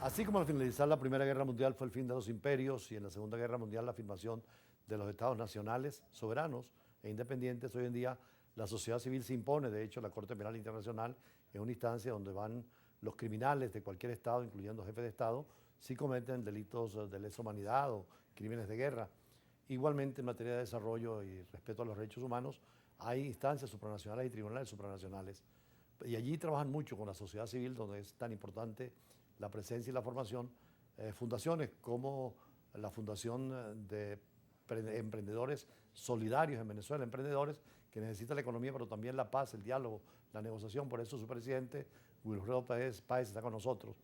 Así como al finalizar la Primera Guerra Mundial fue el fin de los imperios y en la Segunda Guerra Mundial la afirmación de los estados nacionales soberanos e independientes, hoy en día la sociedad civil se impone. De hecho, la Corte Penal Internacional es una instancia donde van los criminales de cualquier estado, incluyendo jefes de estado, si cometen delitos de lesa humanidad o crímenes de guerra. Igualmente, en materia de desarrollo y respeto a los derechos humanos, hay instancias supranacionales y tribunales supranacionales. Y allí trabajan mucho con la sociedad civil, donde es tan importante la presencia y la formación. Fundaciones como la Fundación de Emprendedores Solidarios en Venezuela, emprendedores que necesitan la economía, pero también la paz, el diálogo, la negociación. Por eso su presidente, Wilfredo Páez, está con nosotros.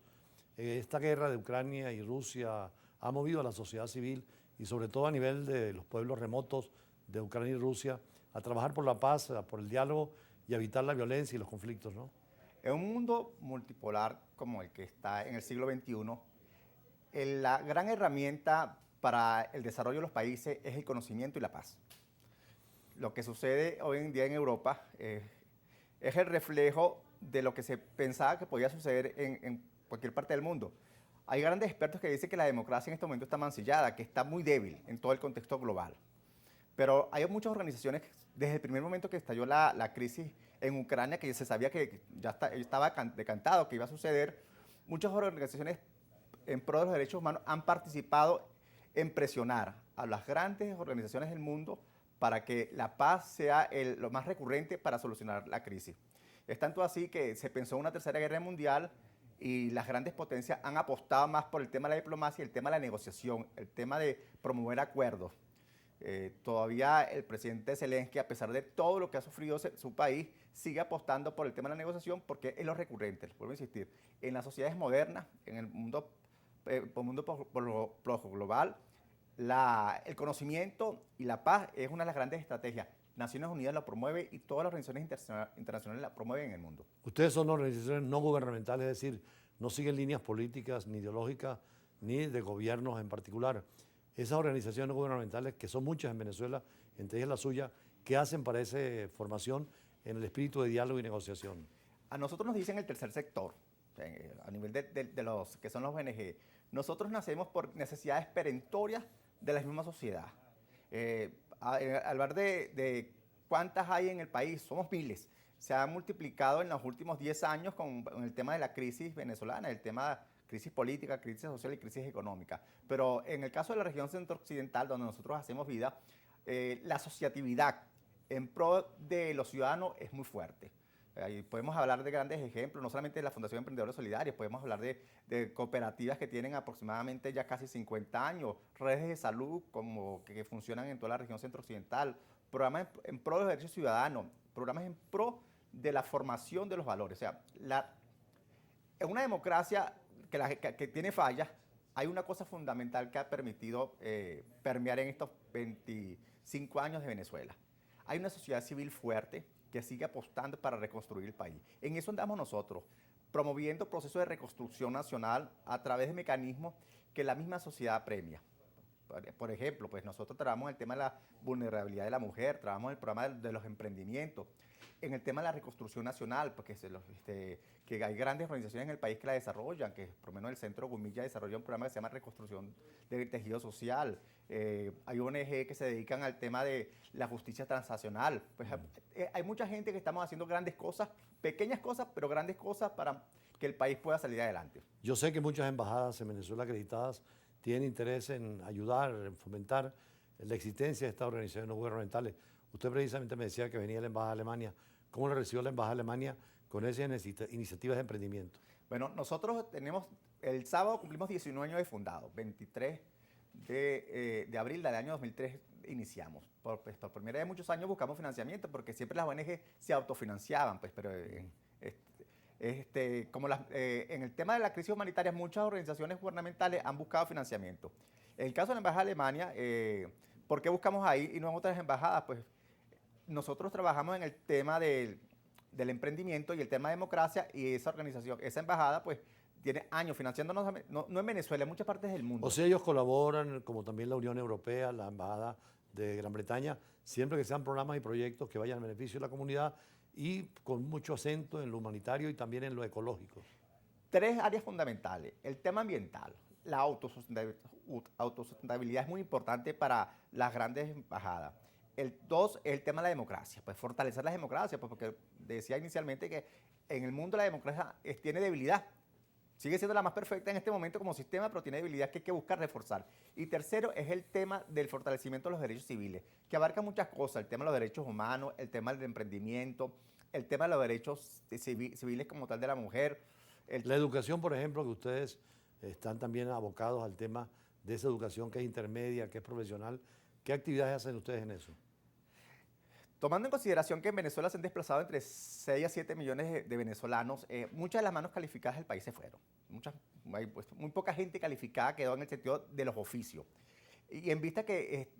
Esta guerra de Ucrania y Rusia ha movido a la sociedad civil y sobre todo a nivel de los pueblos remotos de Ucrania y Rusia a trabajar por la paz, por el diálogo y evitar la violencia y los conflictos, ¿no? En un mundo multipolar como el que está en el siglo XXI, la gran herramienta para el desarrollo de los países es el conocimiento y la paz. Lo que sucede hoy en día en Europa es el reflejo de lo que se pensaba que podía suceder en cualquier parte del mundo. Hay grandes expertos que dicen que la democracia en este momento está mancillada, que está muy débil en todo el contexto global. Pero hay muchas organizaciones, desde el primer momento que estalló la crisis en Ucrania, que se sabía que ya estaba decantado, que iba a suceder, muchas organizaciones en pro de los derechos humanos han participado en presionar a las grandes organizaciones del mundo para que la paz sea lo más recurrente para solucionar la crisis. Es tanto así que se pensó en una tercera guerra mundial y las grandes potencias han apostado más por el tema de la diplomacia, el tema de la negociación, el tema de promover acuerdos. Todavía el presidente Zelensky, a pesar de todo lo que ha sufrido su país, sigue apostando por el tema de la negociación porque es lo recurrente. Les vuelvo a insistir, en las sociedades modernas, en el mundo, global, el conocimiento y la paz es una de las grandes estrategias. Naciones Unidas la promueve y todas las organizaciones internacionales la promueven en el mundo. Ustedes son organizaciones no gubernamentales, es decir, no siguen líneas políticas ni ideológicas ni de gobiernos en particular. Esas organizaciones no gubernamentales, que son muchas en Venezuela, entre ellas la suya, ¿qué hacen para esa formación en el espíritu de diálogo y negociación? A nosotros nos dicen el tercer sector, a nivel de los que son los ONG. Nosotros nacemos por necesidades perentorias de la misma sociedad. Al hablar de cuántas hay en el país, somos miles. Se ha multiplicado en los últimos 10 años con el tema de la crisis venezolana, el tema de crisis política, crisis social y crisis económica. Pero en el caso de la región centro-occidental, donde nosotros hacemos vida, la asociatividad en pro de los ciudadanos es muy fuerte. Ahí podemos hablar de grandes ejemplos, no solamente de la Fundación Emprendedores Solidarios, podemos hablar de cooperativas que tienen aproximadamente ya casi 50 años, redes de salud como que funcionan en toda la región centro-occidental, programas en pro de los derechos ciudadanos, programas en pro de la formación de los valores. O sea, en una democracia que tiene fallas, hay una cosa fundamental que ha permitido permear en estos 25 años de Venezuela. Hay una sociedad civil fuerte que sigue apostando para reconstruir el país. En eso andamos nosotros, promoviendo procesos de reconstrucción nacional a través de mecanismos que la misma sociedad premia. Por ejemplo, pues nosotros trabajamos en el tema de la vulnerabilidad de la mujer, trabajamos en el programa de los emprendimientos, en el tema de la reconstrucción nacional, porque que hay grandes organizaciones en el país que la desarrollan, que por lo menos el Centro Gumilla desarrolla un programa que se llama Reconstrucción del Tejido Social. Hay ONG que se dedican al tema de la justicia transnacional. Pues, hay mucha gente que estamos haciendo grandes cosas, pequeñas cosas, pero grandes cosas para que el país pueda salir adelante. Yo sé que muchas embajadas en Venezuela acreditadas tienen interés en ayudar, en fomentar la existencia de estas organizaciones no gubernamentales. Usted precisamente me decía que venía la Embajada de Alemania. ¿Cómo le recibió la Embajada de Alemania con esas iniciativas de emprendimiento? Bueno, nosotros el sábado cumplimos 19 años de fundado, 23 de abril del año 2003 iniciamos. Por primera vez en muchos años buscamos financiamiento porque siempre las ONG se autofinanciaban, pues, pero en el tema de la crisis humanitaria muchas organizaciones gubernamentales han buscado financiamiento. En el caso de la Embajada de Alemania, ¿por qué buscamos ahí y no en otras embajadas? Pues nosotros trabajamos en el tema del emprendimiento y el tema de democracia y esa organización, esa embajada, pues tiene años financiándonos, no en Venezuela, en muchas partes del O mundo. sea, ellos colaboran, como también la Unión Europea, la Embajada de Gran Bretaña, siempre que sean programas y proyectos que vayan al beneficio de la comunidad y con mucho acento en lo humanitario y también en lo ecológico. tres áreas fundamentales. El tema ambiental, la autosustentabilidad es muy importante para las grandes embajadas. El dos, el tema de la democracia, pues fortalecer la democracia, pues porque decía inicialmente que en el mundo la democracia tiene debilidad. Sigue siendo la más perfecta en este momento como sistema, pero tiene debilidad que hay que buscar reforzar. Y tercero es el tema del fortalecimiento de los derechos civiles, que abarca muchas cosas, el tema de los derechos humanos, el tema del emprendimiento, el tema de los derechos civiles como tal de la mujer. La educación, por ejemplo, que ustedes están también abocados al tema de esa educación que es intermedia, que es profesional. ¿Qué actividades hacen ustedes en eso? Tomando en consideración que en Venezuela se han desplazado entre 6 a 7 millones de venezolanos, muchas de las manos calificadas del país se fueron. Muy poca gente calificada quedó en el sentido de los oficios. Y en vista que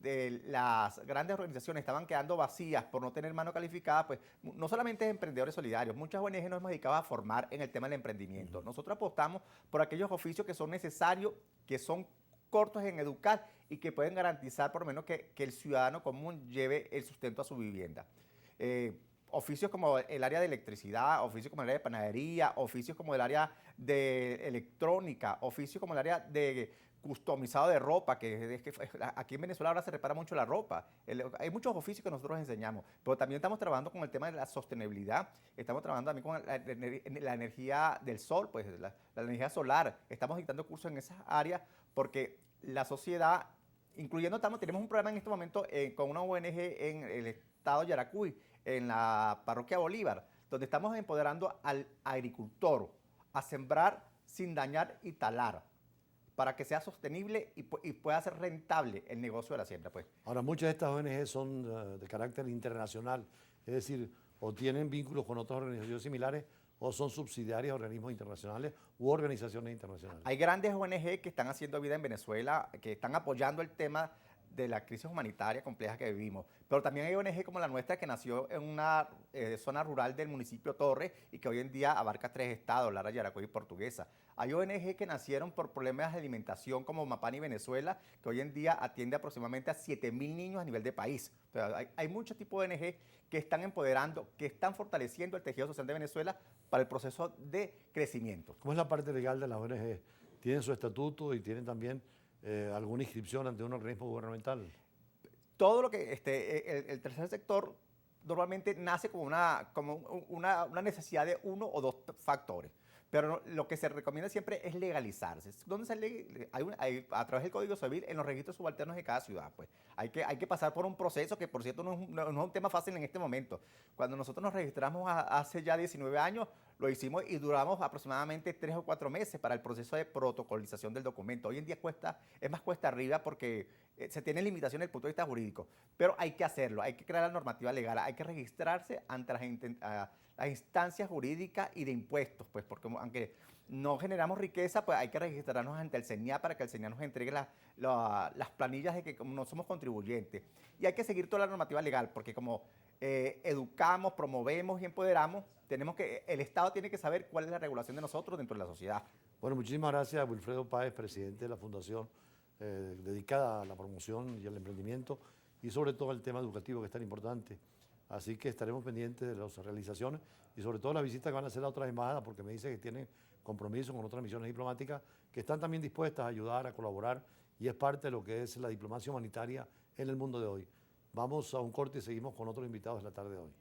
las grandes organizaciones estaban quedando vacías por no tener mano calificada, pues no solamente emprendedores solidarios, muchas ONG nos hemos dedicado a formar en el tema del emprendimiento. Nosotros apostamos por aquellos oficios que son necesarios, que son cortos en educar y que pueden garantizar por lo menos que el ciudadano común lleve el sustento a su vivienda. Oficios como el área de electricidad, oficios como el área de panadería, oficios como el área de electrónica, oficios como el área de customizado de ropa, que aquí en Venezuela ahora se repara mucho la ropa. Hay muchos oficios que nosotros enseñamos, pero también estamos trabajando con el tema de la sostenibilidad, estamos trabajando también con la energía del sol, pues la energía solar. Estamos dictando cursos en esas áreas porque la sociedad, tenemos un programa en este momento con una ONG en el estado de Yaracuy, en la parroquia Bolívar, donde estamos empoderando al agricultor a sembrar sin dañar y talar, para que sea sostenible y pueda ser rentable el negocio de la siembra. Pues. Ahora, muchas de estas ONG son de carácter internacional, es decir, o tienen vínculos con otras organizaciones similares o son subsidiarias a organismos internacionales u organizaciones internacionales. Hay grandes ONG que están haciendo vida en Venezuela, que están apoyando el tema de la crisis humanitaria compleja que vivimos. Pero también hay ONG como la nuestra que nació en una zona rural del municipio Torres y que hoy en día abarca 3 estados, Lara, Yaracuy y Portuguesa. Hay ONG que nacieron por problemas de alimentación como Mapani Venezuela, que hoy en día atiende aproximadamente a 7.000 niños a nivel de país. O sea, hay muchos tipos de ONG que están empoderando, que están fortaleciendo el tejido social de Venezuela para el proceso de crecimiento. ¿Cómo es la parte legal de las ONG? ¿Tienen su estatuto y tienen también alguna inscripción ante un organismo gubernamental? Todo lo que el tercer sector normalmente nace como una necesidad de uno o dos factores. Pero lo que se recomienda siempre es legalizarse. ¿Dónde se a través del Código Civil en los registros subalternos de cada ciudad. Pues hay que pasar por un proceso que, por cierto, no es un tema fácil en este momento. Cuando nosotros nos registramos hace ya 19 años, lo hicimos y duramos aproximadamente 3 o 4 meses para el proceso de protocolización del documento. Hoy en día es más cuesta arriba porque se tiene limitaciones desde el punto de vista jurídico. Pero hay que hacerlo, hay que crear la normativa legal, hay que registrarse ante las instancias jurídicas y de impuestos, pues porque aunque no generamos riqueza, pues hay que registrarnos ante el CENIA para que el CENIA nos entregue las planillas de que como no somos contribuyentes. Y hay que seguir toda la normativa legal, porque como educamos, promovemos y empoderamos, el Estado tiene que saber cuál es la regulación de nosotros dentro de la sociedad. Bueno, muchísimas gracias a Wilfredo Páez, presidente de la Fundación dedicada a la promoción y al emprendimiento y sobre todo al tema educativo que es tan importante. Así que estaremos pendientes de las realizaciones y sobre todo las visitas que van a hacer a otras embajadas, porque me dice que tienen compromiso con otras misiones diplomáticas que están también dispuestas a ayudar, a colaborar, y es parte de lo que es la diplomacia humanitaria en el mundo de hoy. Vamos a un corte y seguimos con otros invitados en la tarde de hoy.